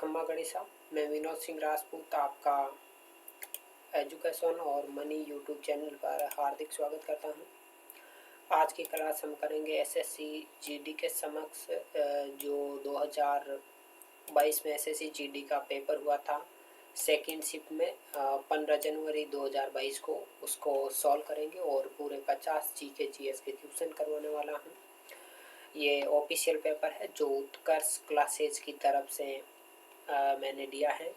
खम्मा गणिसा। मैं विनोद सिंह राजपूत आपका एजुकेशन और मनी यूट्यूब चैनल पर हार्दिक स्वागत करता हूं। आज की क्लास हम करेंगे एसएससी जीडी के समक्ष जो 2022 में एसएससी जीडी का पेपर हुआ था सेकेंड शिफ्ट में 15 जनवरी 2022 को उसको सॉल्व करेंगे और पूरे 50 जीके जीएस के क्वेश्चन करवाने वाला हूं। ये ऑफिशियल पेपर है जो उत्कर्ष क्लासेज की तरफ से मैंने दिया है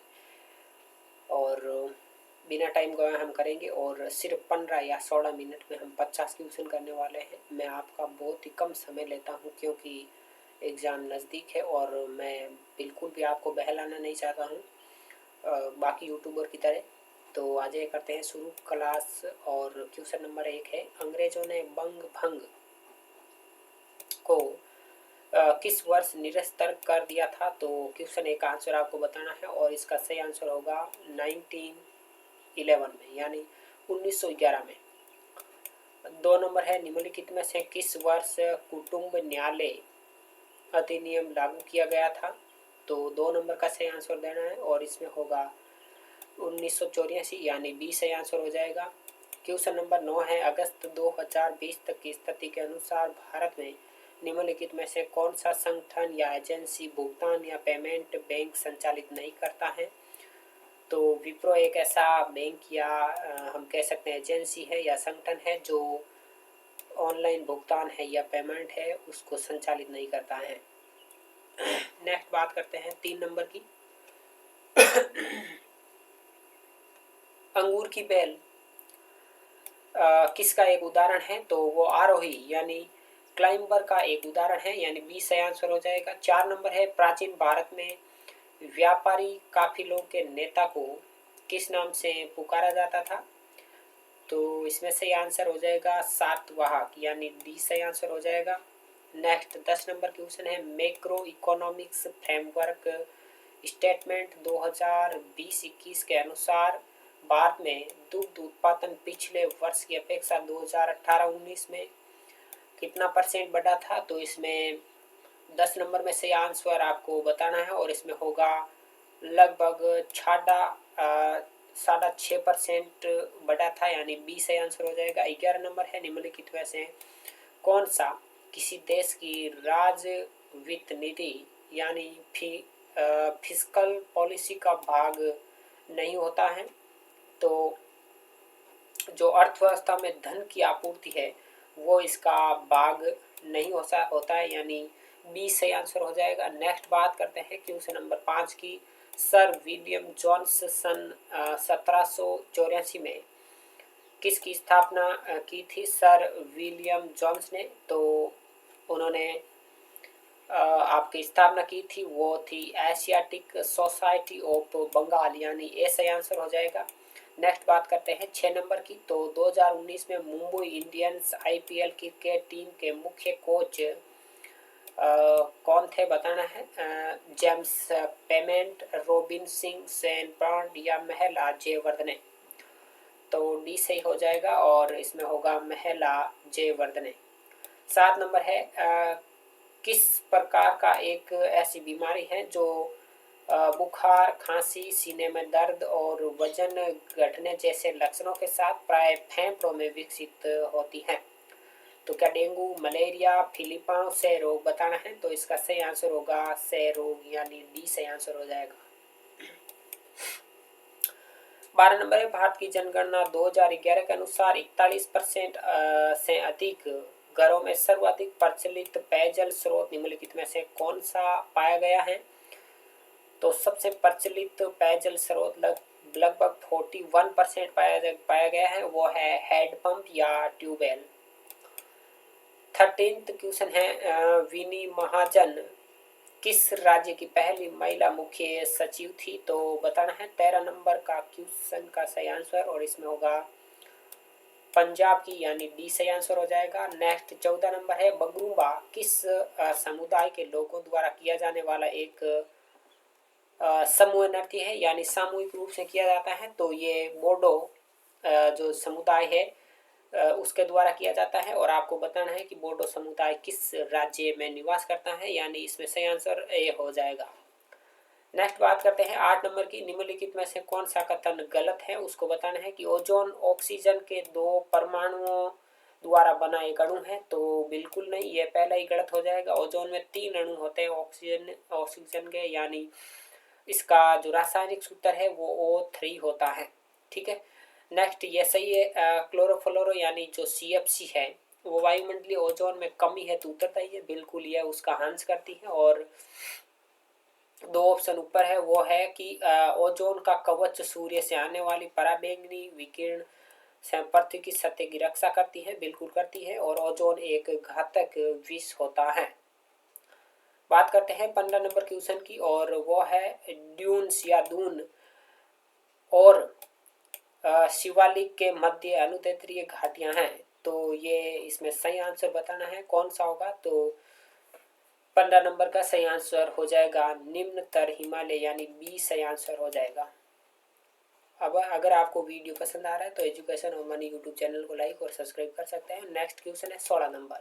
और बिना टाइम गवाए हम करेंगे और सिर्फ 15 या 16 मिनट में हम 50 क्वेश्चन करने वाले हैं। मैं आपका बहुत ही कम समय लेता हूं क्योंकि एग्ज़ाम नज़दीक है और मैं बिल्कुल भी आपको बहलाना नहीं चाहता हूं बाकी यूट्यूबर की तरह। तो आज ये करते हैं शुरू क्लास। और क्वेश्चन नंबर 1 है, अंग्रेजों ने बंग भंग को किस वर्ष निरस्त कर दिया था? तो क्वेश्चन एक आंसर आपको बताना है और इसका सही आंसर होगा 1911 में, यानी 1911 में। 2 नंबर है, निम्नलिखित में से किस वर्ष कुटुंब न्यायालय अधिनियम लागू किया गया था? तो 2 नंबर का सही आंसर देना है और इसमें होगा 1984, यानी 20 सही आंसर हो जाएगा। क्वेश्चन नंबर 9 है, अगस्त 2020 तक की स्थिति के अनुसार भारत में निम्नलिखित में से कौन सा संगठन या एजेंसी भुगतान या पेमेंट बैंक संचालित नहीं करता है? तो विप्रो एक ऐसा बैंक या हम कह सकते हैं एजेंसी है या संगठन है जो ऑनलाइन भुगतान है या पेमेंट है उसको संचालित नहीं करता है। नेक्स्ट बात करते हैं 3 नंबर की। अंगूर की बेल किसका एक उदाहरण है? तो वो आरोही यानी क्लाइंबर का एक उदाहरण है, यानी 20 सही आंसर हो जाएगा। 4 नंबर है, प्राचीन भारत में व्यापारी काफिलों के नेता को किस नाम से पुकारा जाता था? तो इसमें सही आंसर हो जाएगा सातवाहक, यानी डी सही आंसर हो जाएगा। नेक्स्ट 10 नंबर क्वेश्चन है, मैक्रो इकोनॉमिक्स फ्रेमवर्क स्टेटमेंट 2020-21 के अनुसार भारत में दुग्ध उत्पादन पिछले वर्ष की अपेक्षा 2018-19 में कितना परसेंट बढ़ा था? तो इसमें 10 नंबर में से आंसर आपको बताना है और इसमें होगा लगभग 6.5% बढ़ा था, यानी 20 सही आंसर हो जाएगा। 11 नंबर है, निम्नलिखित में से कौन सा किसी देश की राज वित्त नीति यानी फिस्कल पॉलिसी का भाग नहीं होता है? तो जो अर्थव्यवस्था में धन की आपूर्ति है वो इसका भाग नहीं होता है, यानी 20 सही आंसर हो जाएगा। नेक्स्ट बात करते हैं क्वेश्चन नंबर 5 की। सर विलियम जोन्स सन 1784 में किसकी स्थापना की थी? सर विलियम जोन्स ने। तो उन्होंने आपकी स्थापना की थी वो थी एशियाटिक सोसाइटी ऑफ बंगाल, यानी ए सही आंसर हो जाएगा। नेक्स्ट बात करते हैं 6 नंबर की। तो 2019 में Mumbai Indians IPL cricket team के मुख्य कोच कौन थे बताना है? James payment, robin Singh, Sen brand या महिला जयवर्धने। तो डी सही हो जाएगा और इसमें होगा महिला जयवर्धने। 7 नंबर है, किस प्रकार का एक ऐसी बीमारी है जो बुखार, खांसी, सीने में दर्द और वजन घटने जैसे लक्षणों के साथ प्राय फेफड़ों में विकसित होती है? तो क्या डेंगू, मलेरिया, फिलिपाओं क्षय रोग बताना है? तो इसका सही आंसर होगा क्षय रोग, यानी डी सही आंसर हो जाएगा। 12 नंबर है, भारत की जनगणना 2011 के अनुसार 41% से अधिक घरों में सर्वाधिक प्रचलित पेयजल स्रोत निम्नलिखित में से कौन सा पाया गया है? तो सबसे प्रचलित पेयजल स्रोत लगभग 41% पाया गया है, वो है हैंडपंप या ट्यूबवेल। 13th क्वेश्चन है, विनी महाजन किस राज्य की पहली महिला मुख्य सचिव थी? तो बताना है 13 नंबर का क्वेश्चन का सही आंसर और इसमें होगा पंजाब की, यानी डी सही आंसर हो जाएगा। नेक्स्ट 14 नंबर है, बगरुम्बा किस समुदाय के लोगों द्वारा किया जाने वाला एक समूह नृत्य है, यानी सामूहिक रूप से किया जाता है? तो ये बोडो जो समुदाय है उसके द्वारा किया जाता है और आपको बताना है कि बोडो समुदाय किस राज्य में निवास करता है, यानी इसमें सही आंसर ए हो जाएगा। नेक्स्ट बात करते हैं 8 नंबर की, निम्नलिखित में से कौन सा कथन गलत है उसको बताना है कि ओजोन ऑक्सीजन के 2 परमाणुओं द्वारा बना एक अणु है। तो बिल्कुल नहीं, ये पहला ही गलत हो जाएगा। ओजोन में 3 अणु होते हैं ऑक्सीजन के, यानी इसका जो रासायनिक सूत्र है वो O3 होता है। ठीक है, नेक्स्ट ये सही है। क्लोरोफ्लोरो यानी जो CFC है वो वायुमंडलीय ओजोन में कमी है तो उतरता ही है, बिल्कुल यह उसका हंस करती है। और 2 ऑप्शन ऊपर है वो है कि ओजोन का कवच सूर्य से आने वाली पराबैंगनी विकिरण से पृथ्वी की सतह की रक्षा करती है, बिल्कुल करती है। और ओजोन एक घातक विष होता है। बात करते हैं 15 नंबर क्वेश्चन की, और वो है ड्यून्स या दून और शिवालिक के मध्य अनुदैर्ध्य घाटियां हैं। तो ये इसमें सही आंसर बताना है कौन सा होगा। तो 15 नंबर का सही आंसर हो जाएगा निम्नतर हिमालय, यानी बी सही आंसर हो जाएगा। अब अगर आपको वीडियो पसंद आ रहा है तो एजुकेशन और मनी यूट्यूब चैनल को लाइक और सब्सक्राइब कर सकते हैं। नेक्स्ट क्वेश्चन है 16 नंबर,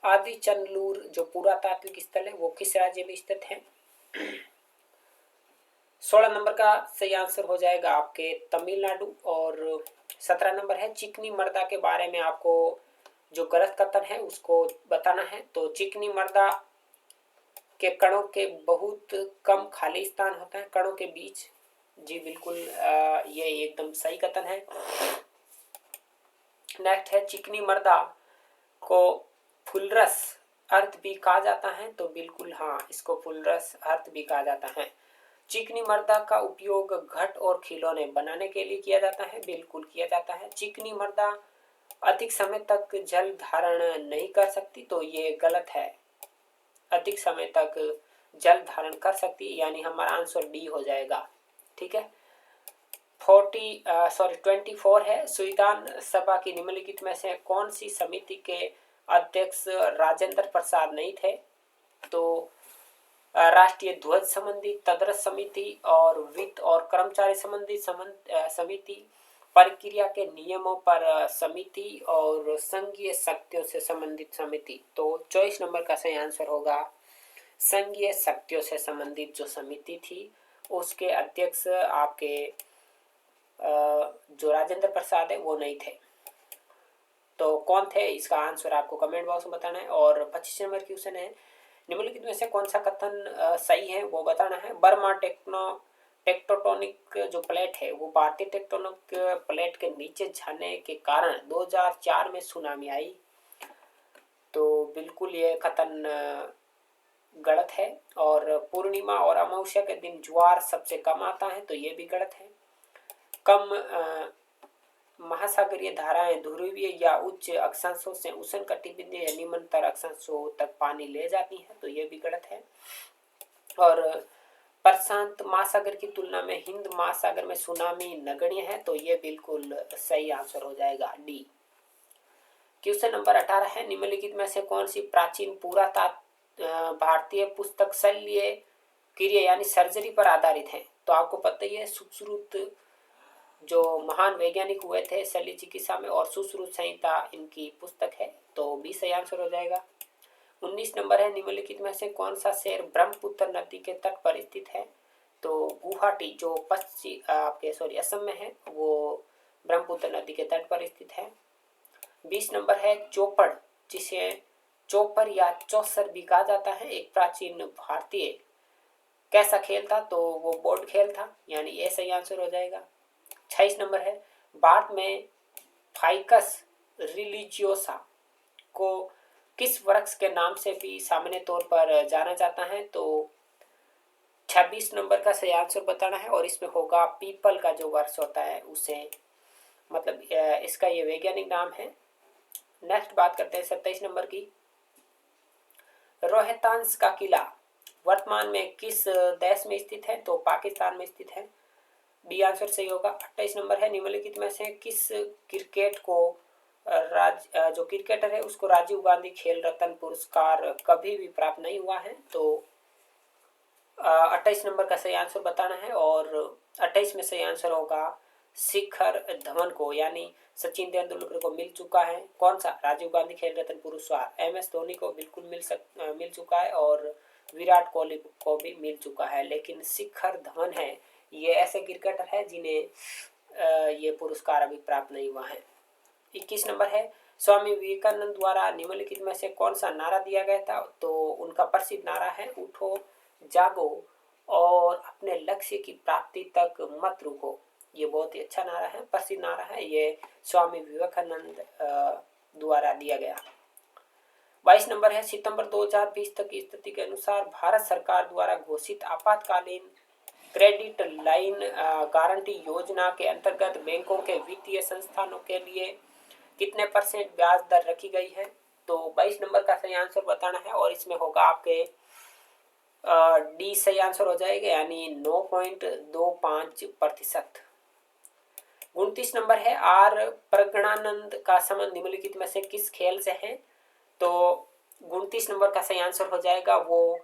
आदि चंदलूर जो पुरातात्विक स्थल है वो किस राज्य में स्थित है। 16 नंबर का सही आंसर हो जाएगा आपके तमिलनाडु। और 17 नंबर है चिकनी मृदा के बारे में आपको जो गलत कथन है उसको बताना है। तो चिकनी मृदा के कणों के बहुत कम खाली स्थान होता है कणों के बीच। जी बिल्कुल, ये एकदम सही कथन है। नेक्स्ट है चिकनी मृदा को फुलरस अर्थ भी कहा जाता है। तो बिल्कुल हाँ, इसको फुलरस अर्थ भी कहा जाता है। चिकनी मृदा का उपयोग घट और खिलौने बनाने के लिए किया जाता है, बिल्कुल किया जाता है। चिकनी मृदा अधिक समय तक जल धारण नहीं कर सकती, तो ये गलत है। अधिक समय तक जल धारण कर सकती, यानी हमारा आंसर डी हो जाएगा। ठीक है, 24 है, संविधान सभा की निम्नलिखित में से कौन सी समिति के अध्यक्ष राजेंद्र प्रसाद नहीं थे। तो राष्ट्रीय ध्वज संबंधी तदरस समिति और वित्त और कर्मचारी संबंधी समिति, प्रक्रिया के नियमों पर समिति और संघीय शक्तियों से संबंधित समिति। तो 24 नंबर का सही आंसर होगा संघीय शक्तियों से संबंधित जो समिति थी उसके अध्यक्ष आपके जो राजेंद्र प्रसाद है वो नहीं थे। तो कौन थे, इसका आंसर आपको कमेंट बॉक्स में बताना है। और 25 नंबर क्वेश्चन है, निम्नलिखित में से कौन सा कथन सही है वो बताना है। बर्मा टेक्टोटोनिक जो प्लेट है वो भारतीय टेक्टोनिक प्लेट के नीचे जाने के कारण 2004 में सुनामी आई। तो बिल्कुल ये कथन गलत है। और पूर्णिमा और अमावस्या के दिन ज्वार सबसे कम आता है, तो ये भी गलत है। कम महासागरीय धाराएं ध्रुवीय या उच्च अक्षांशों से उष्णकटिबंधीय या निम्नतर अक्षांशों तक पानी ले जाती हैं, तो ये भी गलत है। और प्रशांत महासागर की तुलना में हिंद महासागर में सुनामी नगण्य है, तो ये बिल्कुल सही आंसर हो जाएगा डी। क्वेश्चन नंबर 18 है, निम्नलिखित में से कौन सी प्राचीन भारतीय पुस्तक शल्य क्रिया यानी सर्जरी पर आधारित है। तो आपको पता ही है सुश्रुत जो महान वैज्ञानिक हुए थे शल्य चिकित्सा में, और सुश्रुत संहिता इनकी पुस्तक है, तो बी सही आंसर हो जाएगा। 19 नंबर है, निम्नलिखित में से कौन सा शहर ब्रह्मपुत्र नदी के तट पर स्थित है। तो गुवाहाटी जो असम में है वो ब्रह्मपुत्र नदी के तट पर स्थित है। 20 नंबर है चौपड़, जिसे चौपर या चौसर भी कहा जाता है, एक प्राचीन भारतीय कैसा खेल था। तो वो बोर्ड खेल था, यानी ये सही आंसर हो जाएगा। 26 नंबर है, भारत में फाइकस रिलीजियोसा को किस वृक्ष के नाम से भी सामान्य तौर पर जाना जाता है। तो 26 नंबर का सही आंसर बताना है, और इसमें होगा पीपल का जो वृक्ष होता है उसे, मतलब इसका ये वैज्ञानिक नाम है। नेक्स्ट बात करते हैं 27 नंबर की, रोहतांस का किला वर्तमान में किस देश में स्थित है। तो पाकिस्तान में स्थित है, बी आंसर सही होगा। 28 नंबर है, निम्नलिखित में से किस क्रिकेट को जो क्रिकेटर है उसको राजीव गांधी खेल रत्न पुरस्कार कभी भी प्राप्त नहीं हुआ है। तो 28 नंबर का सही आंसर बताना है, और 28 में सही आंसर होगा शिखर धवन को, यानी सचिन तेंदुलकर को मिल चुका है कौन सा, राजीव गांधी खेल रत्न पुरस्कार। MS धोनी को बिल्कुल मिल चुका है, और विराट कोहली को भी मिल चुका है, लेकिन शिखर धवन है, ये ऐसे क्रिकेटर है जिन्हें ये पुरस्कार अभी प्राप्त नहीं हुआ है। 21 नंबर है, स्वामी विवेकानंद द्वारा निम्नलिखित में से कौन सा नारा दिया गया था? तो उनका प्रसिद्ध नारा है, उठो जागो और अपने लक्ष्य की प्राप्ति तक मत रुको। ये बहुत ही अच्छा नारा है, प्रसिद्ध नारा है, ये स्वामी विवेकानंद द्वारा दिया गया। 22 नंबर है, सितंबर 2020 तक की स्थिति के अनुसार भारत सरकार द्वारा घोषित आपातकालीन क्रेडिट लाइन गारंटी योजना के अंतर्गत बैंकों के वित्तीय संस्थानों के लिए कितने % ब्याज दर रखी गई है? तो 22 नंबर का सही आंसर बताना है और इसमें होगा आपके डी सही आंसर हो जाएगा, यानी 9.25%। 29 नंबर है, आर प्रज्ञानंद का संबंध निम्नलिखित में से किस खेल से है? तो 29 नंबर का सही आंसर हो जाएगा, वो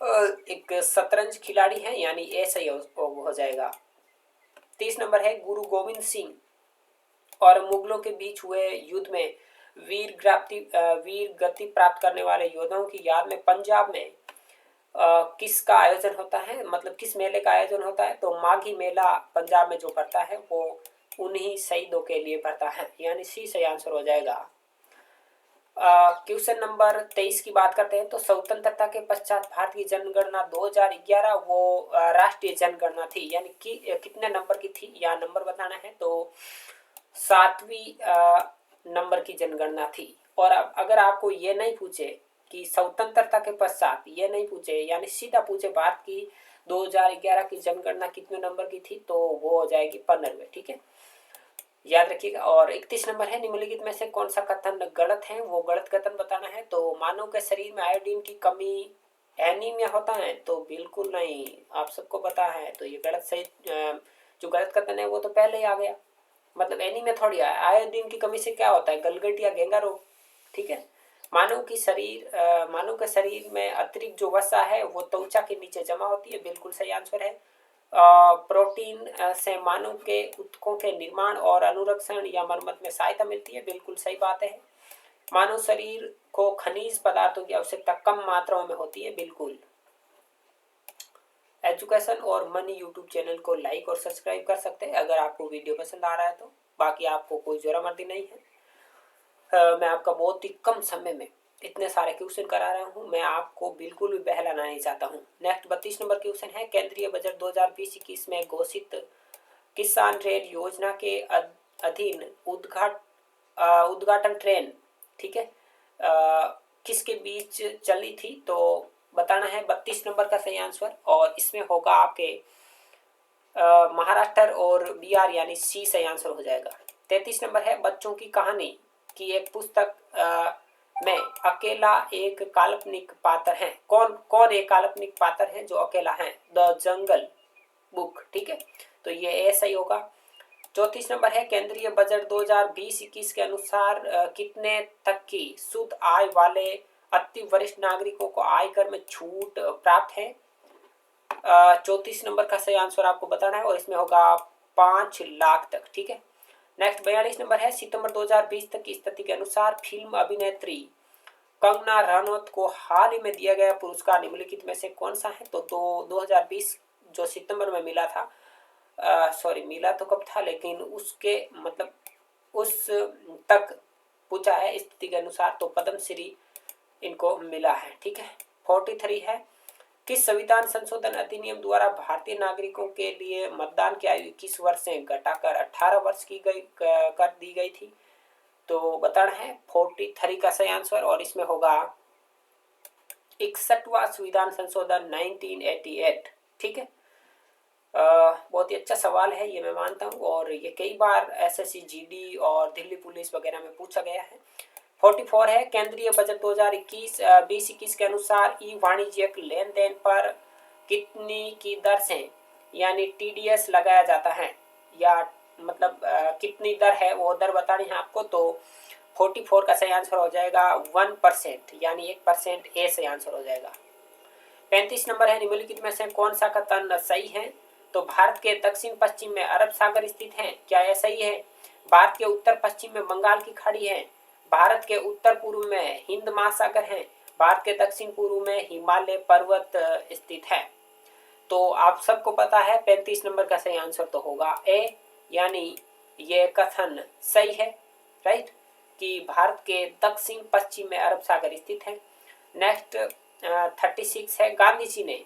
एक शतरंज खिलाड़ी है, यानी ए सही हो जाएगा। 30 नंबर है, गुरु गोविंद सिंह और मुगलों के बीच हुए युद्ध में वीर गति प्राप्त करने वाले योद्धाओं की याद में पंजाब में किसका आयोजन होता है, मतलब किस मेले का आयोजन होता है? तो माघी मेला पंजाब में जो पड़ता है वो उन्हीं शहीदों के लिए पड़ता है, यानी सी सही आंसर हो जाएगा। क्वेश्चन नंबर 23 की बात करते हैं, तो स्वतंत्रता के पश्चात भारत की जनगणना 2011 वो राष्ट्रीय जनगणना थी, यानी कि कितने नंबर की थी, या नंबर बताना है, तो 7वीं नंबर की जनगणना थी। और अब अगर आपको ये नहीं पूछे कि स्वतंत्रता के पश्चात, ये नहीं पूछे, यानी सीधा पूछे भारत की 2011 की जनगणना कितने नंबर की थी, तो वो हो जाएगी 15वें। ठीक है, याद रखिएगा। और 31 नंबर है, निम्नलिखित में से कौन सा कथन गलत है? वो गलत कथन बताना है। तो मानव के शरीर में आयोडीन की कमी एनीमिया होता है? तो बिल्कुल नहीं, आप सबको पता है। तो ये गलत सही जो गलत कथन है वो तो पहले ही आ गया, मतलब एनीमिया थोड़ी है। आयोडीन की कमी से क्या होता है? गलगट या घेंगा रोग। ठीक है, मानव के शरीर में अतिरिक्त जो वसा है वो त्वचा के नीचे जमा होती है, बिल्कुल सही आंसर है। प्रोटीन से मानव के ऊतकों के निर्माण और अनुरक्षण या मरम्मत में सहायता मिलती है, बिल्कुल सही बात है। मानव शरीर को खनिज पदार्थों की आवश्यकता कम मात्राओं में होती है, बिल्कुल। एजुकेशन और मनी यूट्यूब चैनल को लाइक और सब्सक्राइब कर सकते हैं अगर आपको वीडियो पसंद आ रहा है तो। बाकी आपको कोई जोरामर्दी नहीं है। मैं आपका बहुत ही कम समय में इतने सारे क्वेश्चन करा रहा हूं, मैं आपको बिल्कुल भी बहलाना नहीं चाहता हूं। नेक्स्ट 32 नंबर क्वेश्चन है, केंद्रीय बजट 2020-21 में घोषित किसान रेल योजना के अधीन उद्घाटन ट्रेन, ठीक है, किसके बीच चली थी? तो बताना है 32 नंबर का सही आंसर, और इसमें होगा आपके महाराष्ट्र और बिहार, यानी सी सही आंसर हो जाएगा। 33 नंबर है, बच्चों की कहानी की एक पुस्तक में अकेला एक काल्पनिक पात्र है। कौन कौन एक काल्पनिक पात्र है जो अकेला है? The jungle book. ठीक है, तो ये ए सही होगा। 34 नंबर है, केंद्रीय बजट 2020-21 के अनुसार कितने तक की शुद्ध आय वाले अति वरिष्ठ नागरिकों को आयकर में छूट प्राप्त है? 34 नंबर का सही आंसर आपको बताना है और इसमें होगा 5 लाख तक। ठीक है, नेक्स्ट 42 नंबर है, सितंबर 2020 तक की स्थिति के अनुसार फिल्म अभिनेत्री कंगना रनौत को हाल ही में दिया गया पुरस्कार निम्नलिखित में से कौन सा है? तो 2020 जो सितंबर में मिला था, सॉरी मिला तो कब था, लेकिन उसके मतलब उस तक पूछा है स्थिति के अनुसार, तो पद्म श्री इनको मिला है। ठीक है, 43 है, किस संविधान संशोधन अधिनियम द्वारा भारतीय नागरिकों के लिए मतदान की आयु 21 वर्ष से घटाकर 18 वर्ष की गई कर दी गई थी? तो बताना है 43 का सही आंसर, और इसमें होगा 61वां संविधान संशोधन 1988। ठीक है, बहुत ही अच्छा सवाल है ये, मैं मानता हूँ, और ये कई बार एसएससी जीडी और दिल्ली पुलिस वगैरह में पूछा गया है। 44 है, केंद्रीय बजट 2021-20 के अनुसार ई वाणिज्यिक लेन देन पर कितनी की दर से, यानी टीडीएस लगाया जाता है, या मतलब कितनी दर है वो दर बतानी है आपको। तो 44 का सही आंसर हो जाएगा 1%, यानी 1%, ए सही आंसर हो जाएगा। 35 नंबर है, निम्नलिखित में से कौन सा कथन सही है? तो भारत के दक्षिण पश्चिम में अरब सागर स्थित है, क्या यह सही है? भारत के उत्तर पश्चिम में बंगाल की खाड़ी है, भारत के उत्तर पूर्व में हिंद महासागर है, भारत के दक्षिण पूर्व में हिमालय पर्वत स्थित है। तो आप सबको पता है 35 नंबर का सही आंसर तो होगा ए, यानी ये कथन सही है, राइट, कि भारत के दक्षिण पश्चिम में अरब सागर स्थित है। नेक्स्ट 36 है, गांधी जी ने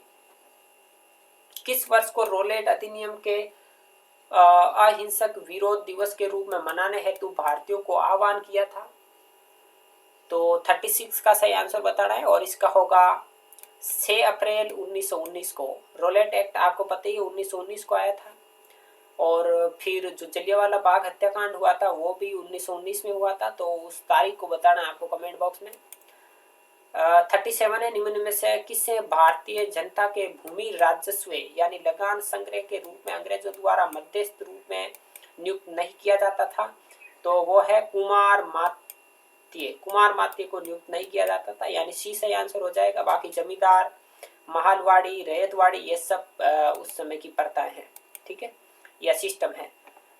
किस वर्ष को रोलेट अधिनियम के अहिंसक विरोध दिवस के रूप में मनाने हेतु भारतीयों को आह्वान किया था? तो 36 का सही आंसर बताना है और इसका होगा 6 अप्रैल 1919 को। रोलेट एक्ट आपको पता ही 1919 को आया था, और फिर जो जलियांवाला बाग हत्याकांड हुआ था वो भी 1919 में हुआ था। तो उस तारीख को बताना है आपको कमेंट बॉक्स में। 37 है, निम्न में से किसे भारतीय जनता के भूमि राजस्व यानी लगान संग्रह के रूप में अंग्रेजों द्वारा मध्यस्थ रूप में नियुक्त नहीं किया जाता था? तो वो है कुमार मात्य को नियुक्त नहीं किया जाता था, यानी सी सही आंसर हो जाएगा। बाकी जमींदार, महालवाड़ी, रैयतवाड़ी, ये सब उस समय की प्रथाएं हैं, ठीक है, यह सिस्टम है।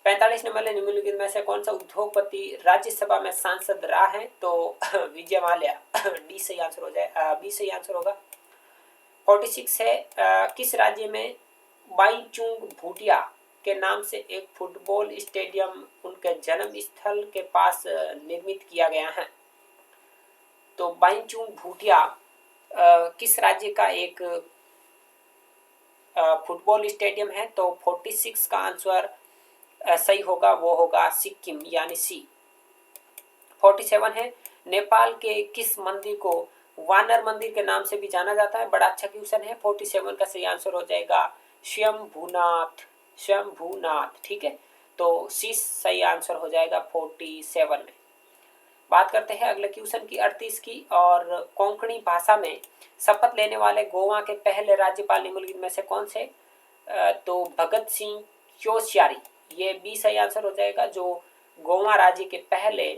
45 नंबर निम्नलिखित में से कौन सा उद्योगपति राज्यसभा में सांसद रहा है? तो विजय माल्या, डी सही आंसर हो जाए, बी सही आंसर होगा। 46 है, किस राज्य में बाईचुंग भूटिया के नाम से एक फुटबॉल स्टेडियम उनके जन्म स्थल के पास निर्मित किया गया है? तो बाईचुंग भूटिया किस राज्य का एक फुटबॉल स्टेडियम है? तो 46 का आंसर सही होगा, वो होगा सिक्किम, यानी सी। 47 है, नेपाल के किस मंदिर को वानर मंदिर के नाम से भी जाना जाता है? बड़ा अच्छा क्वेश्चन है। 47 का सही आंसर हो जाएगा स्वयंभूनाथ, ठीक है, तो सी सही आंसर हो जाएगा 47 में। बात करते हैं अगले क्वेश्चन की 38 की, और कोंकणी भाषा में शपथ लेने वाले गोवा के पहले राज्यपाल निम्नलिखित में से कौन से? तो भगत सिंह कोश्यारी, ये बी सही आंसर हो जाएगा, जो गोवा राज्य के पहले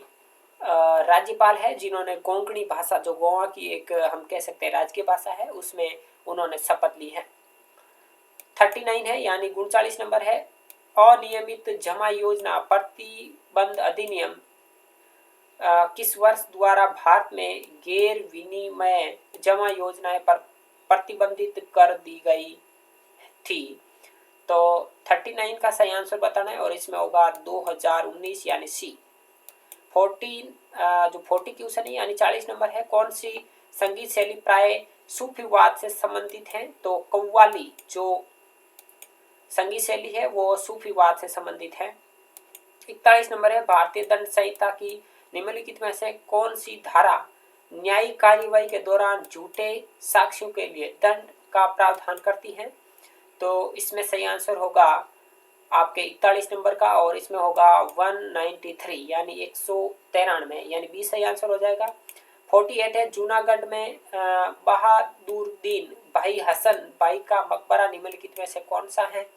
राज्यपाल है जिन्होंने कोंकणी भाषा, जो गोवा की एक हम कह सकते हैं राजकीय भाषा है, उसमें उन्होंने शपथ ली है। 39 है, यानी 39 नंबर है, अनियमित जमा योजना प्रतिबंध अधिनियम किस वर्ष द्वारा भारत में गैर विनिमय जमा योजनाएं पर प्रतिबंधित कर दी गई थी? तो 39 का सही आंसर बताना है और इसमें होगा 2019, यानी सी। 40 क्वेश्चन है, यानी 40 नंबर है, कौन सी संगीत शैली प्राय सूफीवाद से संबंधित है? तो कव्वाली जो संगीत शैली है वो सूफीवाद से संबंधित है। 41 नंबर है, भारतीय दंड संहिता की निम्नलिखित में से कौन सी धारा न्यायिक कार्यवाही के दौरान झूठे साक्ष्यों के लिए दंड का प्रावधान करती है? तो इसमें सही आंसर होगा आपके 41 नंबर का, और इसमें होगा 193, यानी 193, यानी 20 सही आंसर हो जाएगा। 48 है, जूनागढ़ में बहादुरदीन भाई हसन भाई का मकबरा निम्नलिखित में से कौन सा है?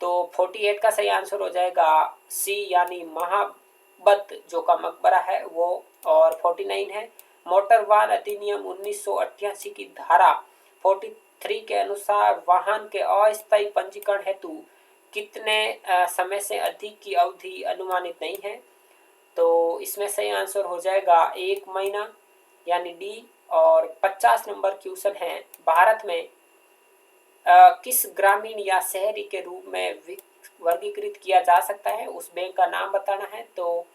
तो 48 का सही आंसर हो जाएगा सी, यानी महाबत जो का मकबरा है वो। और 49 है, मोटर वाहन अधिनियम 1988 की धारा 43 के अनुसार वाहन के अस्थायी पंजीकरण हेतु कितने समय से अधिक की अवधि अनुमानित नहीं है? तो इसमें सही आंसर हो जाएगा 1 महीना, यानी डी। और 50 नंबर क्वेश्चन है, भारत में किस ग्रामीण या शहरी के रूप में वर्गीकृत किया जा सकता है? उस बैंक का नाम बताना है। तो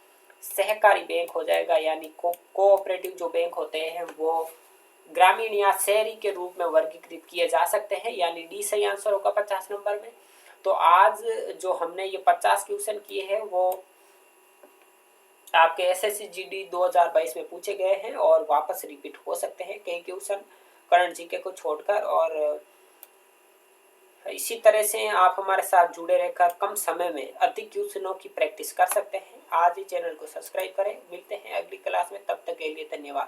सहकारी बैंक हो जाएगा, यानी कोऑपरेटिव जो बैंक होते हैं वो ग्रामीण या शहरी के रूप में वर्गीकृत किए जा सकते हैं, यानी डी सही आंसर होगा 50 नंबर में। तो आज जो हमने ये 50 क्वेश्चन किए हैं वो आपके एसएससी जीडी 2022 में पूछे गए हैं और वापस रिपीट हो सकते हैं कई क्वेश्चन करंट जीके को छोड़कर। और इसी तरह से आप हमारे साथ जुड़े रहकर कम समय में अधिक क्वेश्चनों की प्रैक्टिस कर सकते हैं। आज ही चैनल को सब्सक्राइब करें। मिलते हैं अगली क्लास में, तब तक के लिए धन्यवाद।